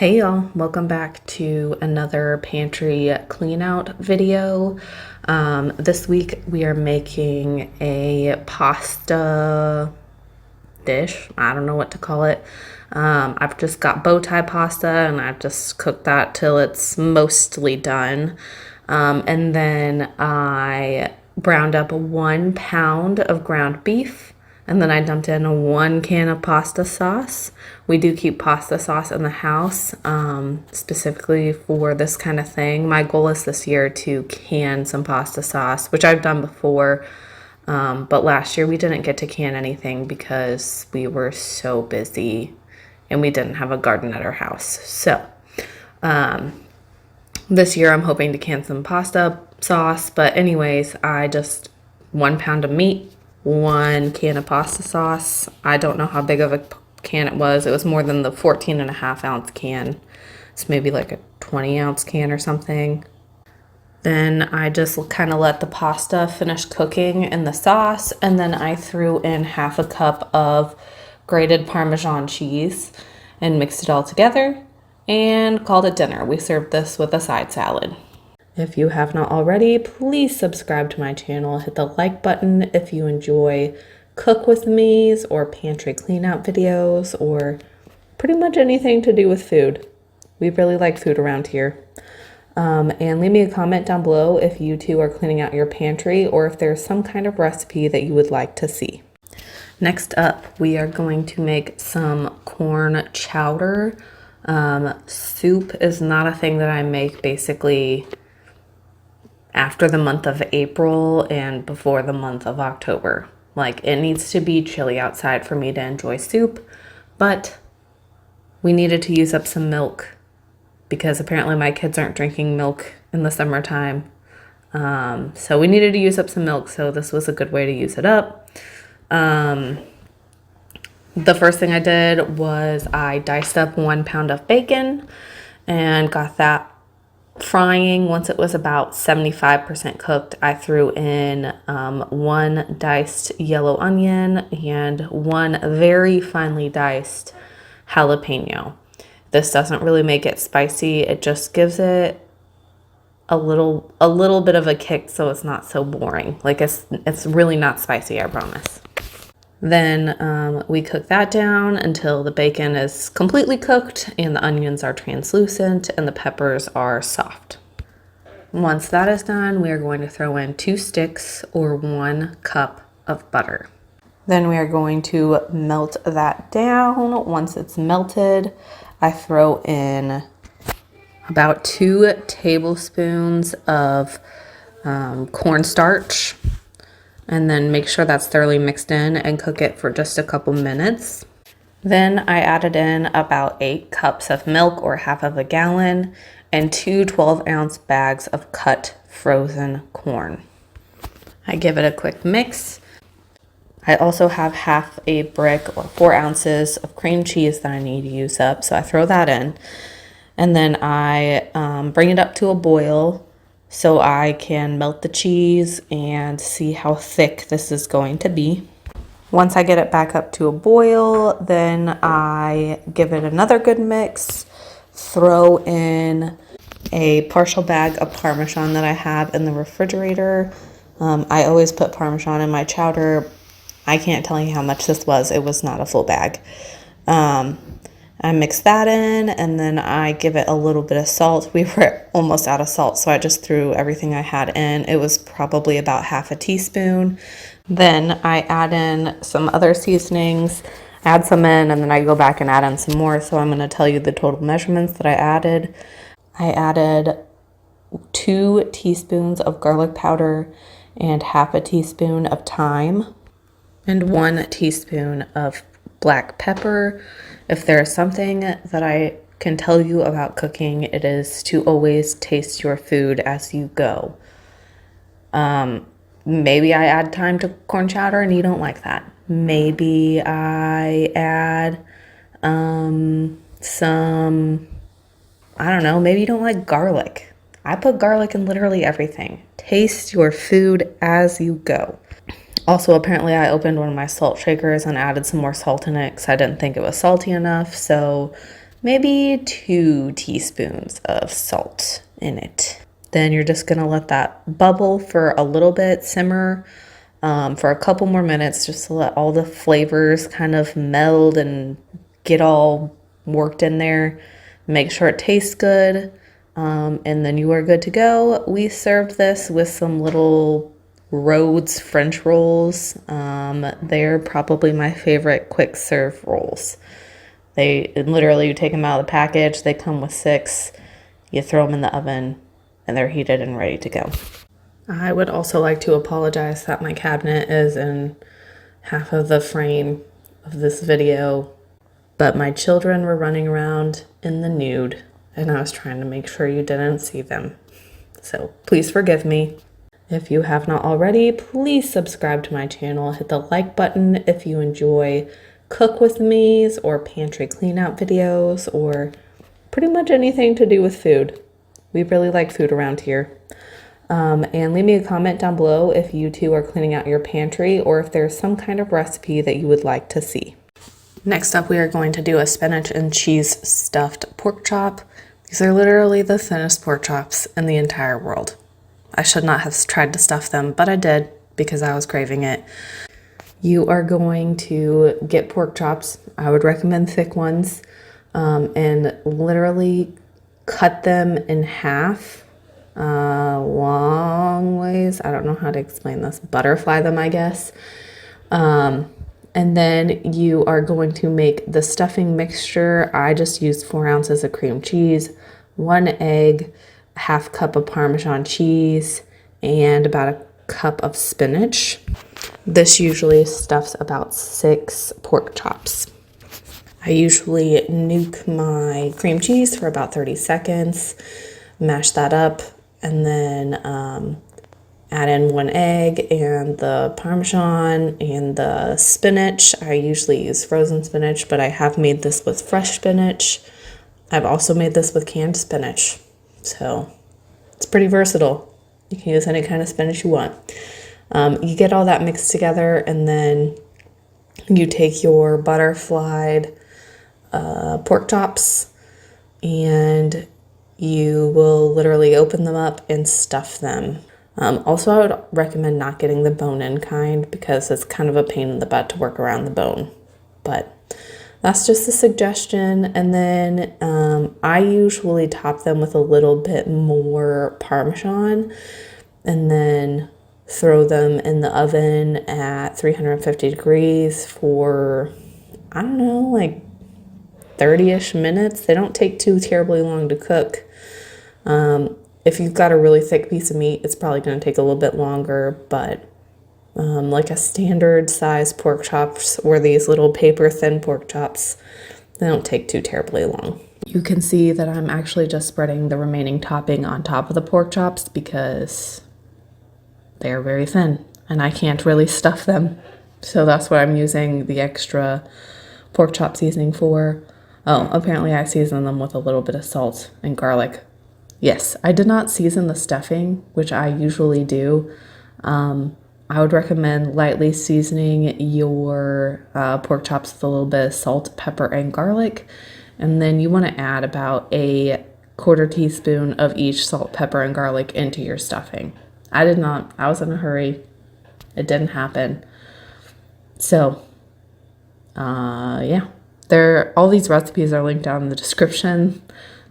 Hey y'all, welcome back to another pantry clean out video. This week we are making a pasta dish. I don't know what to call it. I've just got bow tie pasta and I've just cooked that till it's mostly done. And then I browned up 1 pound of ground beef. And then I dumped in 1 can of pasta sauce. We do keep pasta sauce in the house, specifically for this kind of thing. My goal is this year to can some pasta sauce, which I've done before. But last year we didn't get to can anything because we were so busy and we didn't have a garden at our house. So this year I'm hoping to can some pasta sauce. But anyways, I just 1 pound of meat, 1 can of pasta sauce. I don't know how big of a can it was. It was more than the 14.5-ounce can. It's maybe like a 20-ounce can or something. Then I just kind of let the pasta finish cooking in the sauce, and then I threw in 1/2 cup of grated Parmesan cheese and mixed it all together and called it dinner. We served this with a side salad. If you have not already, please subscribe to my channel. Hit the like button if you enjoy cook with me's or pantry clean out videos or pretty much anything to do with food. We really like food around here. And leave me a comment down below if you too are cleaning out your pantry or if there's some kind of recipe that you would like to see. Next up, we are going to make some corn chowder. Soup is not a thing that I make basically after the month of April and before the month of October. Like, it needs to be chilly outside for me to enjoy soup, but we needed to use up some milk because apparently my kids aren't drinking milk in the summertime. So we needed to use up some milk, so this was a good way to use it up. The first thing I did was I diced up 1 pound of bacon and got that frying. Once it was about 75% cooked, I threw in 1 diced yellow onion and 1 very finely diced jalapeno. This doesn't really make it spicy. It just gives it a little bit of a kick so it's not so boring. Like it's really not spicy, I promise. Then we cook that down until the bacon is completely cooked and the onions are translucent and the peppers are soft. Once that is done, we are going to throw in 2 sticks or 1 cup of butter. Then we are going to melt that down. Once it's melted, I throw in about 2 tablespoons of cornstarch. And then make sure that's thoroughly mixed in and cook it for just a couple minutes. Then I added in about 8 cups of milk or 1/2 gallon and 2 12-ounce bags of cut frozen corn. I give it a quick mix. I also have 1/2 brick or 4 ounces of cream cheese that I need to use up, so I throw that in. And then I bring it up to a boil so I can melt the cheese and see how thick this is going to be. Once I get it back up to a boil, then I give it another good mix, throw in a partial bag of Parmesan that I have in the refrigerator. I always put Parmesan in my chowder. I can't tell you how much this was. It was not a full bag. I mix that in and then I give it a little bit of salt. We were almost out of salt, so I just threw everything I had in. It was probably about 1/2 teaspoon. Then I add in some other seasonings, add some in, and then I go back and add in some more. So I'm going to tell you the total measurements that I added. I added 2 teaspoons of garlic powder and 1/2 teaspoon of thyme and 1 teaspoon of black pepper. If there is something that I can tell you about cooking, it is to always taste your food as you go. Maybe I add thyme to corn chowder and you don't like that. Maybe I add some, I don't know, maybe you don't like garlic. I put garlic in literally everything. Taste your food as you go. Also, apparently I opened one of my salt shakers and added some more salt in it because I didn't think it was salty enough. So maybe 2 teaspoons of salt in it. Then you're just gonna let that bubble for a little bit, simmer for a couple more minutes, just to let all the flavors kind of meld and get all worked in there. Make sure it tastes good, and then you are good to go. We served this with some little Rhodes French rolls. They're probably my favorite quick serve rolls. They literally, you take them out of the package, they come with 6, you throw them in the oven, and they're heated and ready to go. I would also like to apologize that my cabinet is in half of the frame of this video, but my children were running around in the nude, and I was trying to make sure you didn't see them. So please forgive me. If you have not already, please subscribe to my channel. Hit the like button if you enjoy cook with me's or pantry clean out videos or pretty much anything to do with food. We really like food around here. And leave me a comment down below if you too are cleaning out your pantry or if there's some kind of recipe that you would like to see. Next up, we are going to do a spinach and cheese stuffed pork chop. These are literally the thinnest pork chops in the entire world. I should not have tried to stuff them, but I did because I was craving it. You are going to get pork chops. I would recommend thick ones, and literally cut them in half, long ways. I don't know how to explain this. Butterfly them, I guess. And then you are going to make the stuffing mixture. I just used 4 ounces of cream cheese, 1 egg, ½ cup of Parmesan cheese, and about a cup of spinach. This usually stuffs about 6 pork chops. I usually nuke my cream cheese for about 30 seconds, mash that up, and then add in 1 egg and the Parmesan and the spinach. I usually use frozen spinach, but I have made this with fresh spinach. I've also made this with canned spinach. So it's pretty versatile. You can use any kind of spinach you want. You get all that mixed together, and then you take your butterflied pork chops and you will literally open them up and stuff them. Also, I would recommend not getting the bone-in kind because it's kind of a pain in the butt to work around the bone. But that's just a suggestion. And then I usually top them with a little bit more Parmesan and then throw them in the oven at 350 degrees for, I don't know, like 30-ish minutes. They don't take too terribly long to cook. If you've got a really thick piece of meat, it's probably going to take a little bit longer, but like a standard size pork chops or these little paper thin pork chops, they don't take too terribly long. You can see that I'm actually just spreading the remaining topping on top of the pork chops because they are very thin and I can't really stuff them. So that's what I'm using the extra pork chop seasoning for. Oh, apparently I seasoned them with a little bit of salt and garlic. Yes, I did not season the stuffing, which I usually do. I would recommend lightly seasoning your pork chops with a little bit of salt, pepper, and garlic. And then you want to add about a 1/4 teaspoon of each salt, pepper, and garlic into your stuffing. I did not. I was in a hurry. It didn't happen. So, yeah. All these recipes are linked down in the description.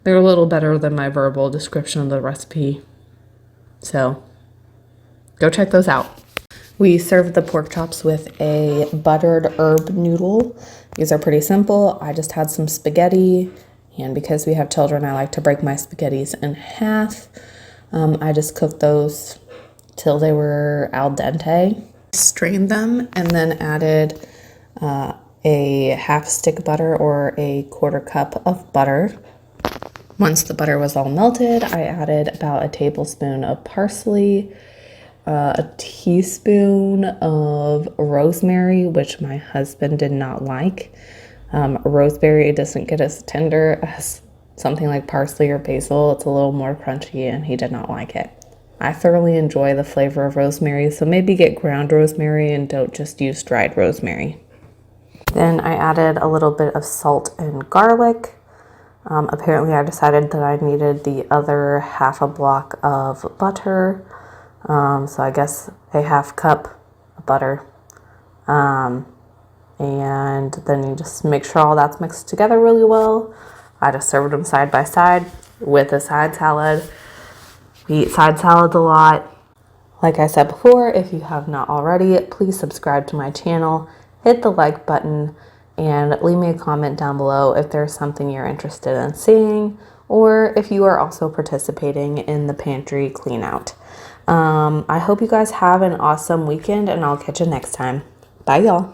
They're a little better than my verbal description of the recipe. So, go check those out. We served the pork chops with a buttered herb noodle. These are pretty simple. I just had some spaghetti, and because we have children, I like to break my spaghettis in half. I just cooked those till they were al dente. Strained them and then added a ½ stick butter or a 1/4 cup of butter. Once the butter was all melted, I added about a tablespoon of parsley, a teaspoon of rosemary, which my husband did not like. Rosemary doesn't get as tender as something like parsley or basil. It's a little more crunchy, and he did not like it. I thoroughly enjoy the flavor of rosemary, so maybe get ground rosemary and don't just use dried rosemary. Then I added a little bit of salt and garlic. Apparently I decided that I needed the other half a block of butter. So I guess a half cup of butter. And then you just make sure all that's mixed together really well. I just served them side by side with a side salad. We eat side salads a lot. Like I said before, if you have not already, please subscribe to my channel, hit the like button, and leave me a comment down below if there's something you're interested in seeing, or if you are also participating in the Pantry Cleanout. I hope you guys have an awesome weekend, and I'll catch you next time. Bye, y'all.